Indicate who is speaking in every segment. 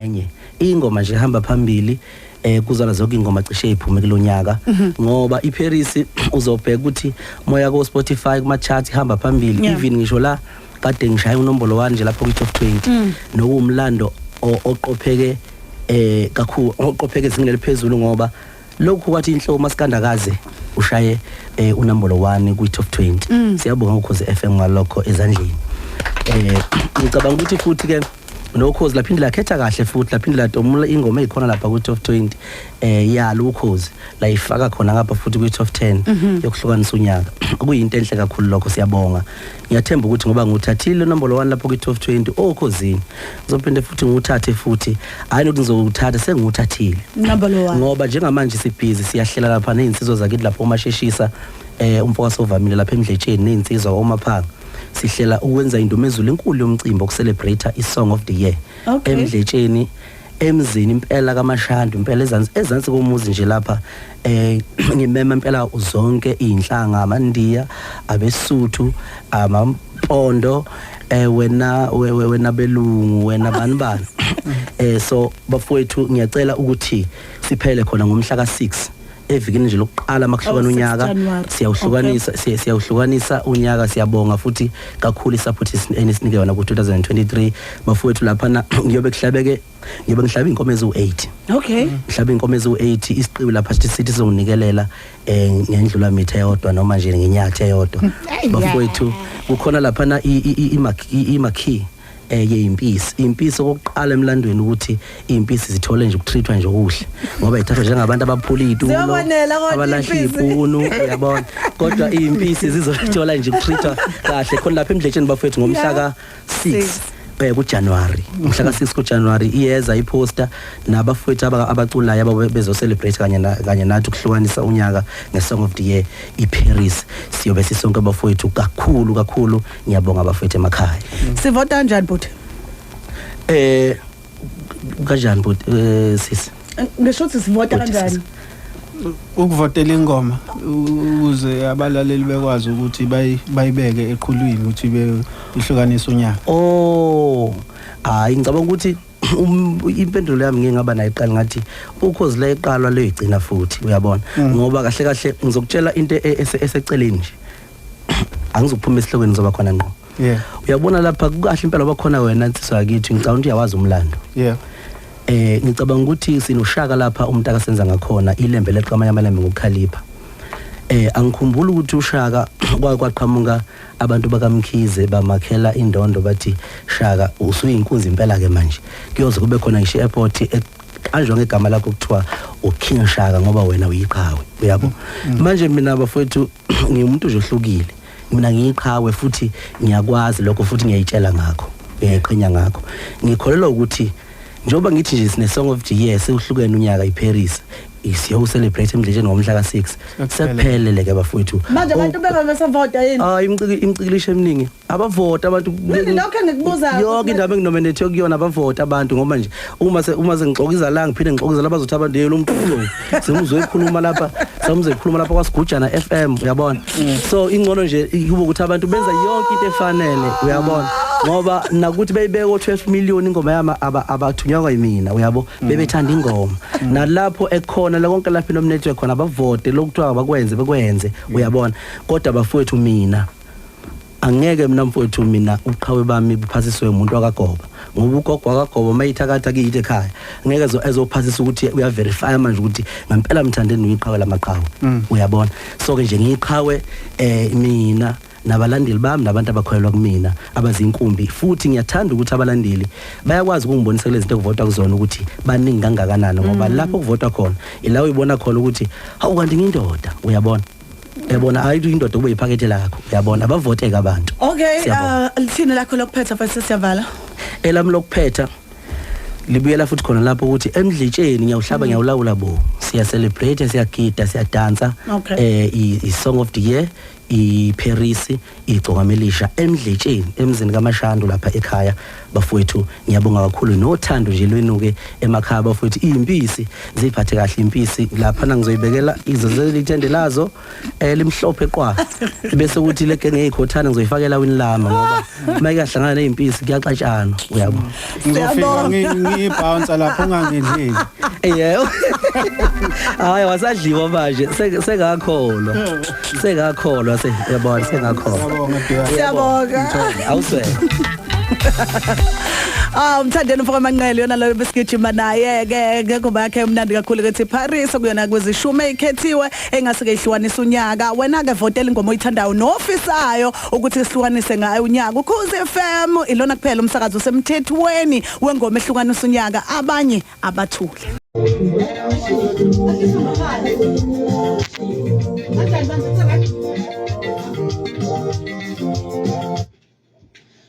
Speaker 1: enye ingoma nje ihamba phambili kuzala zonke ingoma cishe iphume kulonyaka ngoba iParis uzobheka ukuthi moya ko Spotify kuma chart ihamba phambili even ngisho la kade ngishaya unombolo 1 nje lapho ku top 20 nokumlando oqopheke kakhulu oqopheke zingile phezulu ngoba lokhu kwathi inhloko masikandakaze ushaye unombolo 1 ku top 20 siyabonga Ukhozi FM ngalokho ezandleni ngicabanga ukuthi futhi ke Ukhozi laphinde lakhetha kahle futhi laphinde latomula ingoma ezikhona lapha ku top 20 yalo Ukhozi la ifaka khona ngapha futhi ku top 10 yokuhlukanisa unyaka kuyinto enhle kakhulu lokho siyabonga ngiyathemba ukuthi ngoba nguthathile unombolo 1 lapha ku top 20 Ukhozi ngizophinde futhi nguthathe futhi hayi nokuthi ngizowuthatha senguthathile
Speaker 2: unombolo 1
Speaker 1: ngoba njengamanje sibhizi siyahlela lapha nezinsizwa zakithi lapho umasheshisa umfokaso ovamile lapha emdletsheni nezinsizwa omaphanga sihlela ukwenza indumezulu enkulu yomcimbi okuselebrate iSong of the Year emdletsheni emzini impela kaMashando impela ezansi komuzi nje lapha ngimema impela zonke inhlanga amandiya abesuthu amampondo wena belungu wena banibani so bafowethu ngiyacela ukuthi siphele khona ngomhla ka6 evikini nje lokuqala makuhlukana unyaka siyawuhlukanisa unyaka siyabonga futhi kakhulu isupport esinike yona ku 2023 bafowethu lapha ngiyobe ngihlabe inkomo ezu8
Speaker 2: okay
Speaker 1: ngihlabe inkomo ezu8 isiqiwi lapha sithi sizonikelela ngendlula mitha eyodwa noma nje ngenyatha eyodwa bafowethu kukhona lapha imakhi impisi okokuqala emlandweni ukuthi impisi zithole nje ukutreatwa nje okuhle ngoba ithathwa njengabantu abaphula itulo abalahla ipunu uyabona kodwa impisi zizothola nje ukutreatwa kahle khona lapha emdletsheni bafethu ngomhla ka6 kuJanuary umhla ka6 kuJanuary iyeza iposter nabafethu abaculayo aba bezo celebrate kanye nathi ukuhlukanisa unyaka ngeSong of the Year iParis siyobe sisonke abafethu kakhulu ngiyabonga abafethu emakhaya
Speaker 2: sivota kanjani buthi
Speaker 1: kanjani buthi sisi
Speaker 2: ngisho ukuthi sivota kanjani
Speaker 3: ukuvotela ingoma ukuze abalaleli bekwazi ukuthi bayibeke eqhulwini ukuthi ihlukanisa unyaka
Speaker 1: hayi ngicabanga ukuthi impendulo yami ngingaba nayo iqala ngathi Ukhozi la iqalwa le igcina futhi uyabona ngoba kahle ngizokutshela into eseceleni nje angizokuphuma esihlokweni ngizoba khona ngqo uyabona lapha kahle impela bakhona wena nsizwa yakithi ngicabanga ukuthi uyawazi umlando ngicabanga ukuthi sinoshaka lapha umuntu akasenza ngakhona ilembe leqhamanya amalembe ngokukhalipha angikhumbula ukuthi ushaka kwaqhamuka abantu bakamkhize bamakhela indondo bathi shaka usuyinkunzi impela ke manje kuyoze kube khona ngisho airport kanjwa ngegama lakho kuthiwa uKing Shaka ngoba wena uyiqhawe uyabo manje mina bafowethu ngiumuntu nje ohlukile mina ngiyiqhawe futhi ngiyakwazi lokho futhi ngiyayitshela ngakho ngiyayiqhenya ngakho ngikholelwa ukuthi njoba ngithi nje sine Song of the Year sewuhlukene unyaka iParis isiyo celebrate emdletsheni ngomhla ka6 sephelele ke bafowethu
Speaker 2: manje abantu bengavota yini
Speaker 1: imicikilisho eminingi abavota abantu
Speaker 2: lokho ngikubuza
Speaker 1: yonke indaba enginominate yokuyona abavota abantu ngoba nje uma sengixokiza la ngiphinde ngixokiza laba bazothi abantu yelo umculo semuzwekhuluma lapha samuzwekhuluma lapha kwaSigujana FM uyabona so ingcono nje kuba ukuthi abantu benza yonke into efanele uyabona ngoba nakuthi beyibeke o12 million ingoma yama abathunywa yimina uyabo bebethanda ingoma nalapho ekhona la konke lapha nominate khona abavote lokuthiwa bakwenze uyabona kodwa bafowethu mina angeke mina mfowethu mina uqhawe bami buphasiswe umuntu wakagoba ngoba ugogo wakagoba mayithakatha kuyithe ekhaya ngeke ezophasisa ukuthi uyaverify manje ukuthi ngempela mthandeni uyiqhawe lamaqhawe uyabona so ke nje ngiyiqhawe mina nabalandeli bami nabantu abakholelwa kumina abazinkumbi futhi ngiyathanda ukuthi abalandeli bayakwazi ukungibonisa lezi zinto kuvotwa kuzona ukuthi baningi kangakanani ngoba lapho kuvotwa khona ila uyibona khona ukuthi hawu kanti ngindoda uyabona yabona ayithi indoda kube iphakethe lakho uyabona abavoteka abantu
Speaker 2: okay lithini lakho lokuphetha futhi siyavala
Speaker 1: elami lokuphetha libuyela futhi khona lapho ukuthi emdletsheni ngiyawuhlaba ngiyawulawula bo siya celebrate siyagida siyadansa
Speaker 2: Okay.
Speaker 1: I song of the year I Paris iGcokama elisha emdletsheni emzini kaMashando lapha ekhaya bafowethu ngiyabonga kakhulu nothando nje lwenuke emakhaya bafowethu impisi ziphathe kahle impisi lapha nangizoyibekela izozeli ithendelazo limhlophe qwa bese ukuthi leke ngeyikhothana ngizoyifakela winilama ngoba mayikahlangana nezimpisi kuyaxatshana uyabo
Speaker 3: ngizofika ngibounce lapho ungangedleli
Speaker 1: yebo hayi wasadliwa manje segakholwa yabona sengakholwa
Speaker 2: Siyabonga.
Speaker 1: awuswe
Speaker 2: Mthandeni mfoko amanqele yona lo besigijima naye ke ngekuba yakhe umnandi kakhulu kethi Paris okuyona kwezishume ikhethiwe engase ke ihlukanisa unyaka wena ke votela ingoma oyithandayo nofisayo ukuthi sihlukanise ngayo unyaka Ukhozi FM ilona kuphela umsakazo semthethweni wengoma ehlukanisa unyaka abanye abathule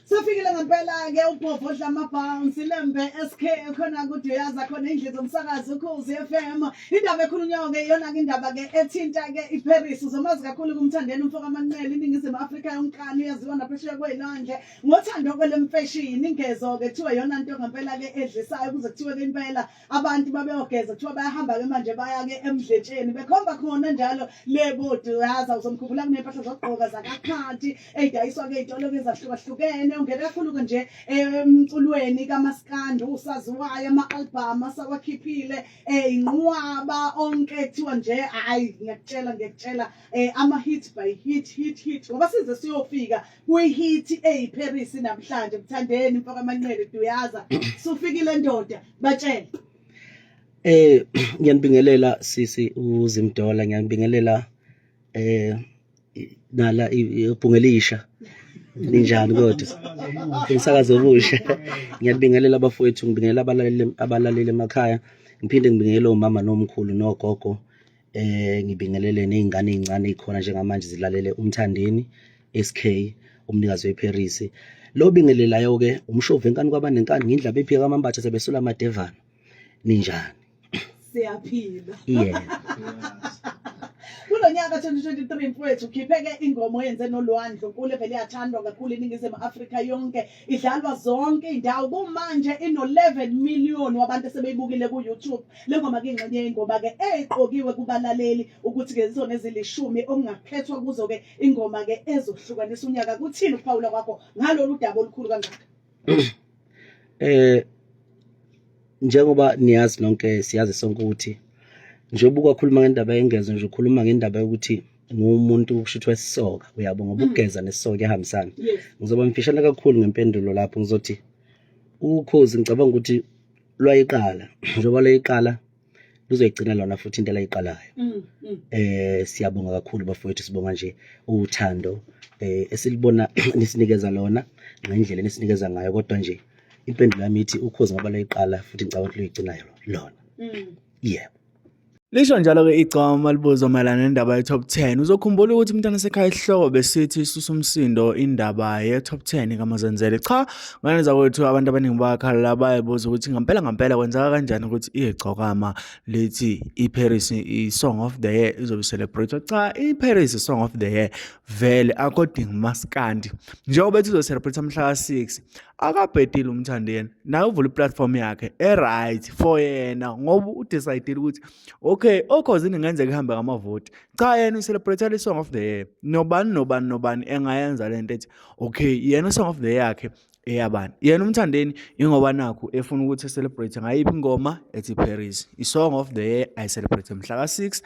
Speaker 2: Sofikile ngempela ke ubhovodla amabounce lembe SK khona kude uyaza khona indlela zomsakazo Ukhozi FM indaba ekhulunywa ke iyona ke indaba ke ethinta ke iParis uzomazi kakhulu kumthandeni umfoko amanqele iningizimu Afrika yonkani uyaziwa naphesheya kwelonje ngothando kwelemfashion ingezo ke kuthiwa yona into ngempela ke edlisayo kuze kuthiwe ke impela abantu babeyogeza kuthiwa bayahamba ke manje baya ke emdletsheni bekhomba khona njalo lebodu uyaza uzomkhumbula kunempahla zokugqoka zakakhathi edayiswa ke izitolo ezahlukahlukene ungena kakhulu nje emculweni kaMaskandi usaziwayo ama-album asawakhiphile inqwaba onke kuthiwa nje hayi ngiyakutshela ama hit by hit ngoba size siyofika kwi-hit eyiParis namhlanje mthandeni mfaka amanqele duyaza sufikile ndoda batshela
Speaker 1: ngiyanibingelela sisi uZimdola ngiyanibingelela nala ibhungelisha ninjani kodwa umsakazo obusha ngiyabingelela abafowethu ngibingelela abalaleli emakhaya ngiphinde ngibingelela umama nomkhulu nogogo ngibingelele nezingane ezincane ezikhona njengamanje zilalele umthandeni SK umnikazi weParis lo bingelelayo ke umshove enkani kwabanenkani ngindlaba ephika kamambatha sebesula amadevana ninjani
Speaker 2: siyaphila
Speaker 1: yeah
Speaker 2: kulonyaka 2023 mfowethu ukhipheke ingoma oyenze noLwandlo kulevele yathandwa kakhulu iningizimu Afrika yonke idlalwa zonke indawo kumanje ino11 million wabantu sebeyibukile ku YouTube lengoma ke ingxenye ingoma ke eziqokiwe kubalaleli ukuthi ke zizona ezilishumi okungakhethwa kuzo ke ingoma ke ezohlukanisa unyaka kuthini ukuphawula kwakho ngalolu daba olukhulu kangaka
Speaker 1: njengoba niyazi nonke siyazi sonke ukuthi njengoba ukwakhuluma ngendaba yengezo nje ukhuluma ngendaba yokuthi ngumuntu ushithwe sisoka uyabo ngoba ukugeza nesoka ehambisana ngizoba mfishane kakhulu ngempendulo lapho ngizothi Ukhozi ngicabanga ukuthi lwayiqala njengoba layiqala luzoyigcina lona futhi into layiqalayo siyabonga kakhulu bafowethu sibonga nje uthando esilibona nisinikeza lona ngendlela nisinikeza ngayo kodwa nje impendulo yami ithi Ukhozi ngoba layiqala futhi ngicabanga ukuthi luyigcinayo lona yeah
Speaker 4: Lisho njalo ke iGcokama libuzo mayelana nendaba ye-top 10 uzokhumbula ukuthi umntana sekhaya ihlobo besithi isusa umsindo indaba ye-top 10 kaMazenzele cha nganeza kwethu abantu abaningi bakhala bayibuza ukuthi ngampela kwenzeka kanjani ukuthi iGcokama lethi iParis i-song of the year izobe celebrate cha iParis song of the year vele according Maskandi njengoba bethi izocelebrate mhla ka6 akabhedile umthandeni naye uvula iplatform yakhe right for yena ngoba udecide ukuthi okay Ukhozi ingenzeka ihambe ngamavoti cha yena ucelebrate le song of the year nobani engayenza lento ethi okay yena song of the year yakhe eyabani yena umthandeni ingoba nakho efuna ukuthi celebrate ngayiphi ingoma ethi Paris i-song of the year I celebrate mhla ka6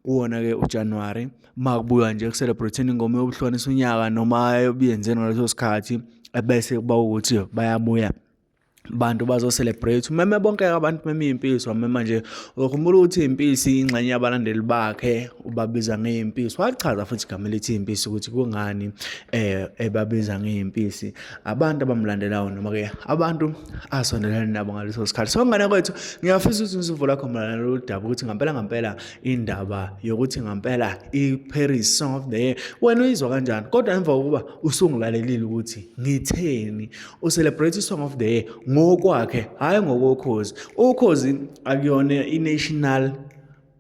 Speaker 4: kuwona ke uJanuary makubuya nje ukucelebrate ingoma yobuhlonisa unyaka noma yobiyenzeni ngaleso sikhathi ebese kuba ukuthi bayabuya bantu bazo celebrate meme bonke abantu meme impisi mama nje ukhumbula ukuthi impisi ingxenye yabalandeli bakhe ubabiza ngeimpisi wachaza futhi igama elithi impisi ukuthi kungani ebabiza ngeimpisi abantu abamlandelayo noma ke abantu asondelana nabo ngaleso sikhathi so ngane kwethu ngiyafisa ukuthi ngisivula khona lo daba ukuthi ngampela indaba yokuthi ngampela iParis song of the year wena uyizwa kanjani kodwa emva kokuba usungilalelile ukuthi ngitheni ucelebrate song of the year ngokwakhe hayi ngokokhozi Ukhozi akuyona i-national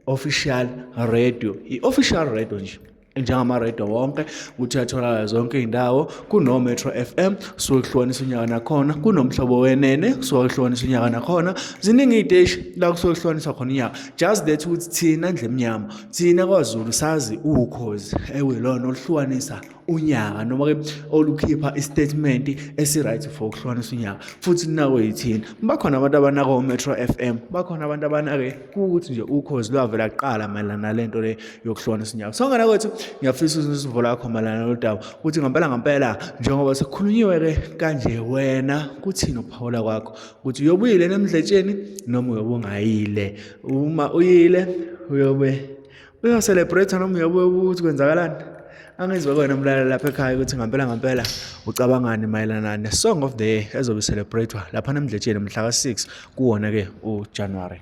Speaker 4: official radio. I-official radio nje njengama-radio wonke ukuthi uyatholakala zonke iy'ndawo kuno-Metro FM suke kuhlukanisa unyaka nakhona kunomhlobo wenene suke kuhlukanisa unyaka nakhona ziningi iy'teshi la kusuke kuhlukaniswa khona unyaka just that ukuthi thina ndle mnyama thina kwaZulu sazi ukhozi lona oluhlukanisa unyaka noma-ke olukhipha istatement esi-right for ukuhlukanisa unyaka futhi nawe yithina bakhona abantu abanaka u-Metro FM bakhona abantu abanake kukuthi nje ukhozi lwavela kuqala mayelana nalento le yokuhlukanisa unyaka so ngana kwethu ngiyafisa usivo lakho mayelana noludaba ukuthi ngampela njengoba sekukhulunyiwe-ke kanje wena kuthini ukuphawula kwakho ukuthi uyobuyile nemdletsheni noma uyobe ungayile uma uyile uyocelebrate noma uyobe ukuthi kwenzakalani angizwe kwena mlaleli lapha ekhaya ukuthi ngampela ucabangani mayelana ne-song of the year ezobe celebratewa lapha nemdletsheni mhla ka-6 kuwona-ke uJanuary.